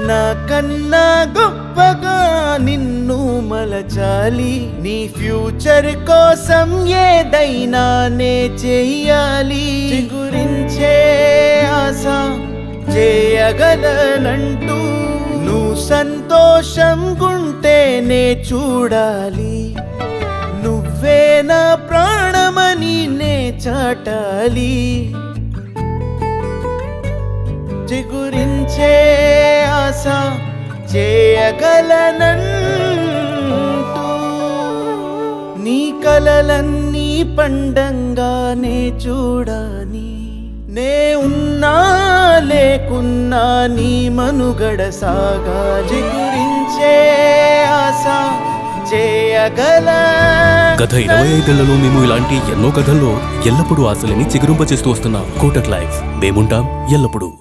నా కన్నా గొప్పగా నిన్ను మలచాలి, నీ ఫ్యూచర్ కోసం ఏదైనా నే చెయ్యాలి. చిగురించే ఆశ చేయగలనంటూ నువ్వు సంతోషం గుంటేనే చూడాలి. నువ్వే నా ప్రాణమని నే చాటాలి. చిగురించే ఆశ చేయగలనంటూ నీ కలలన్నీ పండంగానే చూడాని. నే ఉన్నా లేకున్నా నీ మనుగడ సాగా. చిగురించే ఆశ చేయగల. గత 25 ఏళ్లలో మేము ఇలాంటి ఎన్నో కథల్లో ఎల్లప్పుడూ ఆశలని చిగురింపచేస్తూ వస్తున్నాం. కోటక్ లైఫ్, మేముంటాం ఎల్లప్పుడూ.